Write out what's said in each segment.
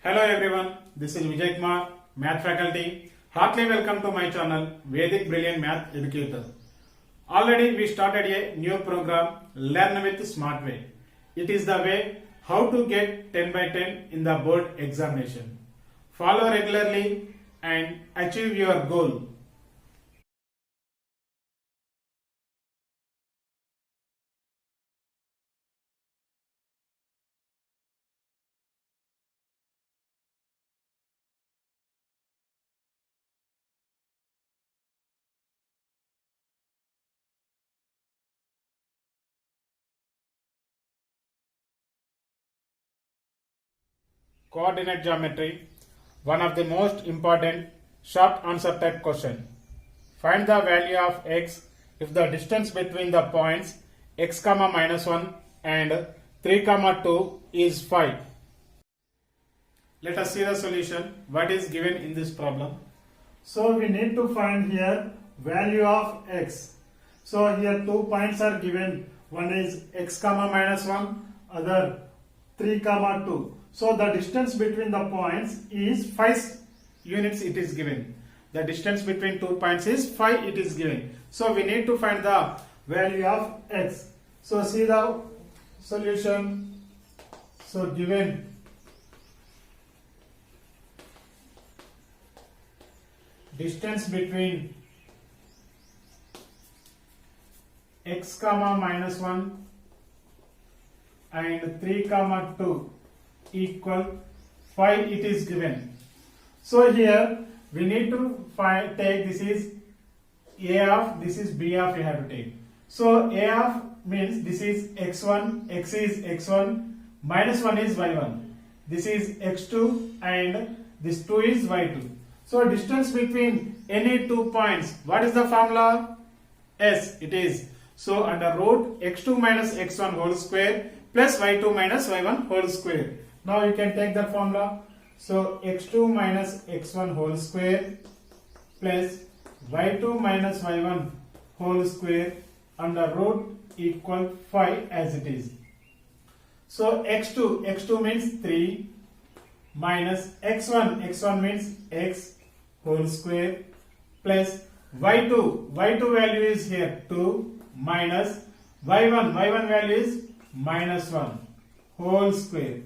Hello everyone, this is Vijay Kumar, Math faculty. Heartily welcome to my channel, Vedic Brilliant Math Educator. Already we started a new program, Learn with Smart Way. It is the way how to get 10 by 10 in the board examination. Follow regularly and achieve your goal. Coordinate geometry, one of the most important short answer type question. Find the value of x if the distance between the points x comma minus 1 and 3 comma 2 is 5. Let us see the solution. What is given in this problem? So we need to find here value of x. So here 2 points are given. One is x comma minus 1, other 3 comma 2. So the distance between the points is 5 Units it is given. The distance between 2 points is 5 it is given. So we need to find the value of x. So see the solution. So given distance between x comma minus 1 and 3 comma 2 equal 5 it is given. So here we need to take this is a of, this is b of, you have to take. So a of means this is x1, x is x1, minus 1 is y1, this is x2 and this 2 is y2. So distance between any 2 points, what is the formula? S it is. So under root x2 minus x1 whole square plus y2 minus y1 whole square. Now you can take that formula. So x2 minus x1 whole square plus y2 minus y1 whole square under root equal 5 as it is. So x2 means 3 minus x1 means x whole square plus y2 value is here 2 minus y1 value is minus 1 whole square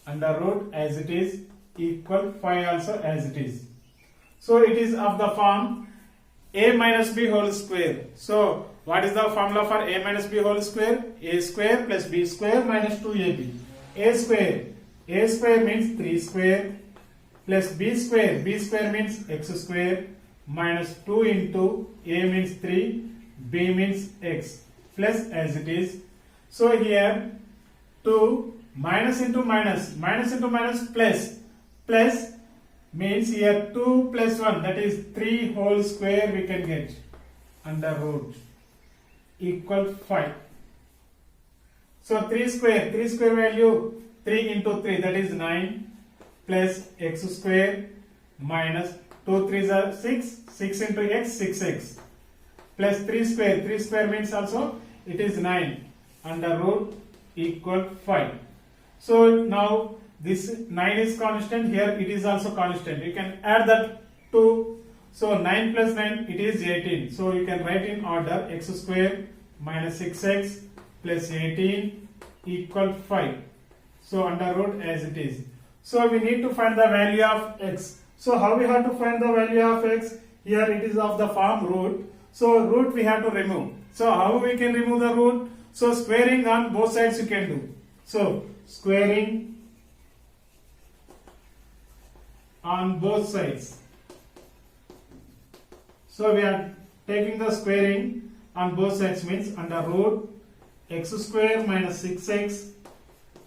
under root as it is equal 5 also as it is. So it is of the form a minus b whole square. So what is the formula for a minus b whole square? A square plus b square minus 2ab. A square means 3 square plus b square means x square minus 2 into a means 3, b means x plus as it is. So here 2 minus into minus plus means here 2 plus 1 that is 3 whole square we can get under root equal 5. So 3 square value 3 into 3 that is 9 plus x square minus 2 3s are 6 into x 6x plus 3 square means also it is 9 under root equal 5. So now this 9 is constant, here it is also constant. You can add that 2. So 9 plus 9 it is 18. So you can write in order x square minus 6x plus 18 equal 5. So under root as it is. So we need to find the value of x. So how we have to find the value of x? Here it is of the form root. So root we have to remove. So how we can remove the root? So squaring on both sides you can do. So squaring on both sides. So we are taking the squaring on both sides means under root x square minus 6x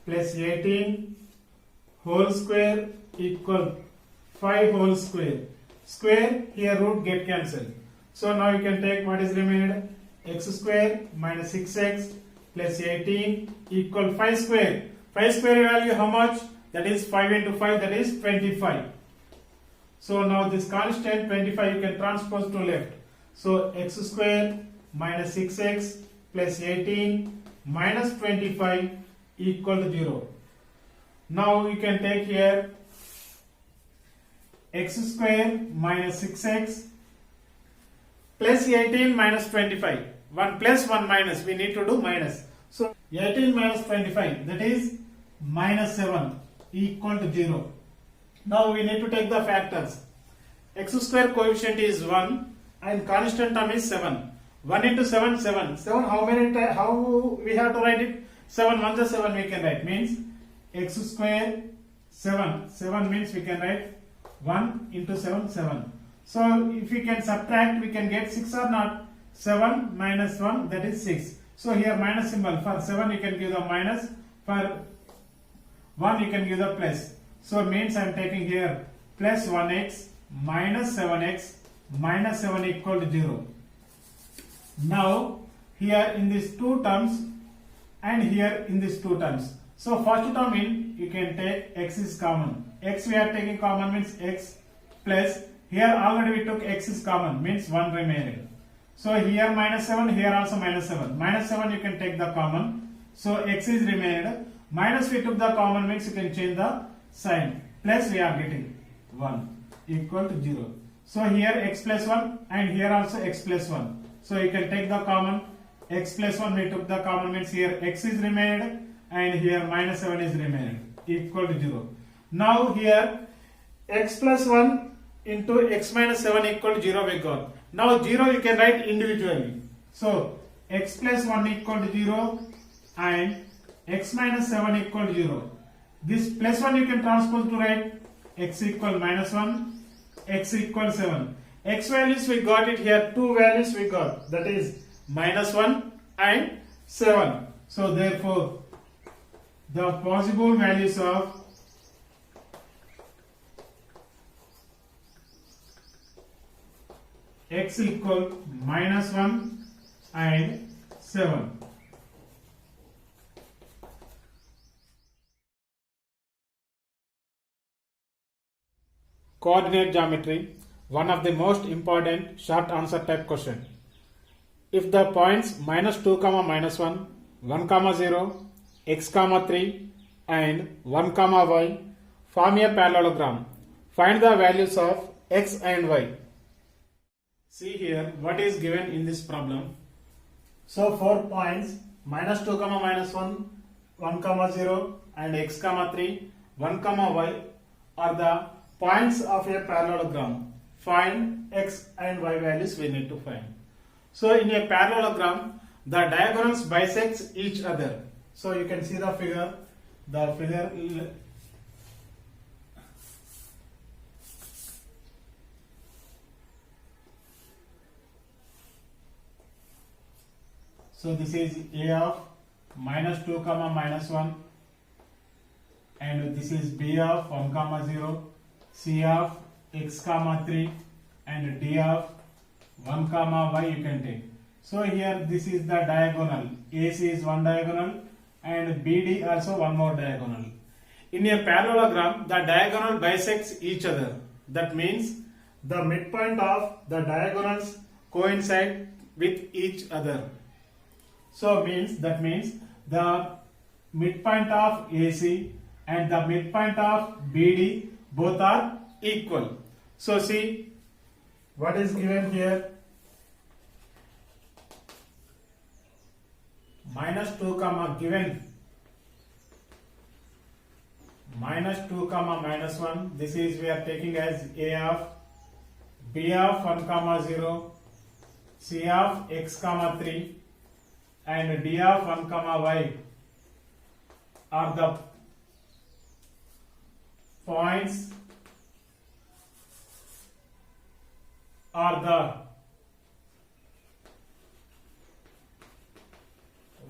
plus 18 whole square equal 5 whole square. Square here root get cancelled. So now you can take what is remaining, x square minus 6x plus 18 equal 5 square. 5 square value how much? That is 5 into 5 that is 25. So now this constant 25 you can transpose to left. So x square minus 6x plus 18 minus 25 equal to 0. Now you can take here x square minus 6x plus 18 minus 25. 1 plus 1 minus, we need to do minus. So 18 minus 25, that is minus 7 equal to 0. Now we need to take the factors. X square coefficient is 1 and constant term is 7. 1 into 7, 7. 7, how we have to write it? 7, 1 is 7 we can write. Means x square 7. 7 means we can write 1 into 7, 7. So if we can subtract, we can get 6 or not? 7 minus 1, that is 6. So here minus symbol. For 7 you can give the minus. For 1 you can give the plus. So means I am taking here plus 1x minus 7x minus 7 equal to 0. Now here in these two terms and here in these two terms. So first term in, you can take x is common. X we are taking common means x plus, here already we took x is common means 1 remaining. So here minus 7, here also minus 7. Minus 7 you can take the common. So x is remained. Minus we took the common means you can change the sign. Plus we are getting 1 equal to 0. So here x plus 1 and here also x plus 1. So you can take the common. X plus 1 we took the common means here x is remained and here minus 7 is remained equal to 0. Now here x plus 1 into x minus 7 equal to 0 we got. Now 0 you can write individually. So x plus 1 equal to 0 and x minus 7 equal to 0. This plus 1 you can transpose to write x equal minus 1, x equal 7. X values we got it here, two values we got, that is minus 1 and 7. So therefore the possible values of x equal minus 1 and 7. Coordinate geometry, one of the most important short answer type question. If the points minus 2 comma minus 1, 1 comma 0, x comma 3 and 1 comma y form a parallelogram, find the values of x and y. See here what is given in this problem. So 4 points minus 2 comma minus 1, 1 comma 0 and x comma 3, 1 comma y are the points of a parallelogram. Find x and y values we need to find. So in a parallelogram, the diagonals bisect each other. So you can see the figure. The figure. So this is a of minus 2 comma minus 1 and this is b of 1 comma 0, c of x comma 3 and d of 1 comma y you can take. So here this is the diagonal. AC is one diagonal and BD also one more diagonal. In a parallelogram, the diagonal bisects each other. That means the midpoint of the diagonals coincide with each other. So that means the midpoint of AC and the midpoint of BD both are equal. So see what is given here. Minus 2 comma given minus 2 comma minus 1, this is we are taking as a of b of 1 comma 0, c of x comma 3 and d of 1 comma y are the points are the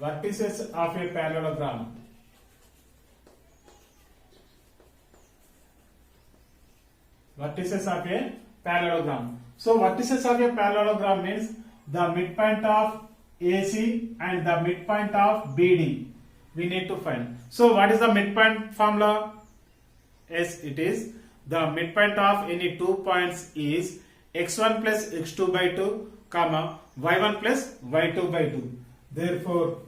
vertices of a parallelogram. Vertices of a parallelogram. So vertices of a parallelogram means the midpoint of AC and the midpoint of BD we need to find. So what is the midpoint formula? Yes, it is the midpoint of any 2 points is x1 plus x2 by 2 comma y1 plus y2 by 2. Therefore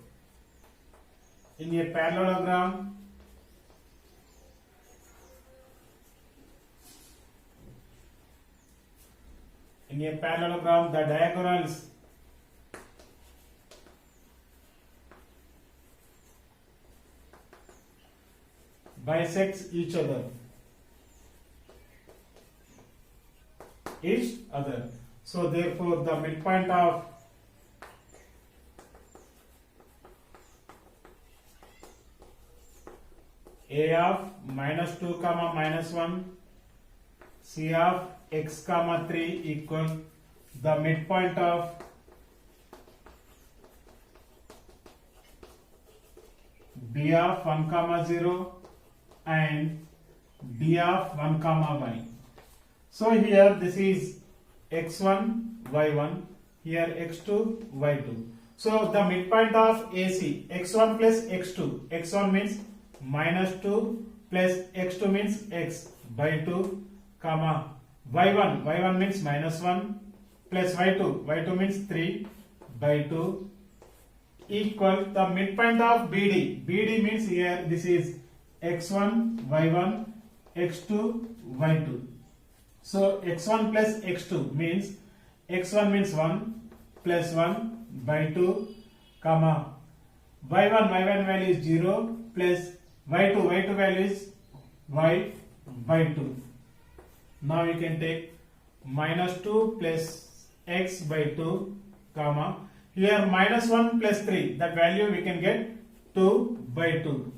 in a parallelogram In a parallelogram, the diagonals bisects each other. So therefore the midpoint of A of minus 2 comma minus 1, C of x comma 3 equal the midpoint of B of 1 comma 0 and D of 1 comma y. So here this is x1, y1, here x2, y2. So the midpoint of AC, x1 plus x2, x1 means minus 2 plus x2 means x by 2, comma y1 means minus 1 plus y2 means 3 by 2 equal the midpoint of BD. BD means here this is x1, y1, x2, y2. So x1 plus x2 means x1 means 1 plus 1 by 2, comma y1 value is 0 plus y2 value is y by 2. Now you can take minus 2 plus x by 2, comma here minus 1 plus 3, that value we can get 2 by 2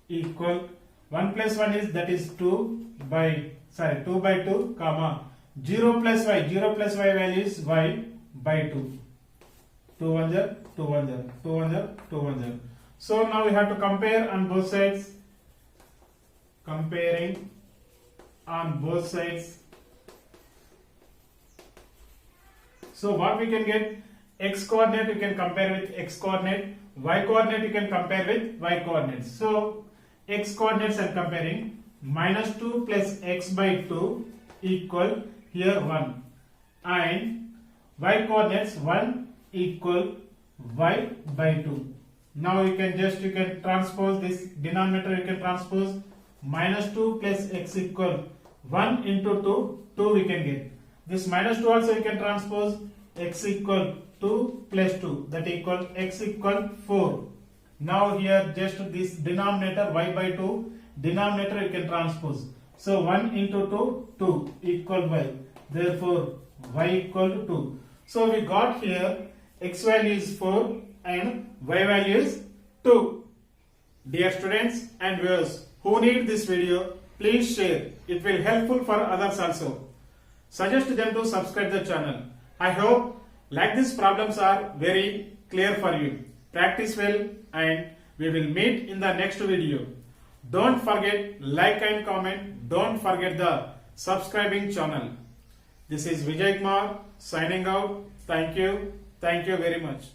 equal 1 plus 1 is that is 2 by 2, comma 0 plus y value is y by 2. 2 1 0, 2 1 0, 2 1 0, 2 1 0. So now we have to compare on both sides. Comparing on both sides. So what we can get, x coordinate you can compare with x coordinate, y coordinate you can compare with y coordinates. So x coordinates I am comparing, minus 2 plus x by 2 equal here 1 and y coordinates 1 equal y by 2. Now you can transpose this denominator, you can transpose minus 2 plus x equal 1 into 2 we can get. This minus 2 also you can transpose, x equal 2 plus 2, that equal x equal 4. Now here just this denominator y by 2, denominator you can transpose. So 1 into 2 equal y. Therefore y equal to 2. So we got here x value is 4 and y value is 2. Dear students and viewers who need this video, please share. It will helpful for others also. Suggest them to subscribe the channel. I hope like these problems are very clear for you. Practice well and we will meet in the next video. Don't forget like and comment. Don't forget the subscribing channel. This is Vijay Kumar signing out. Thank you very much.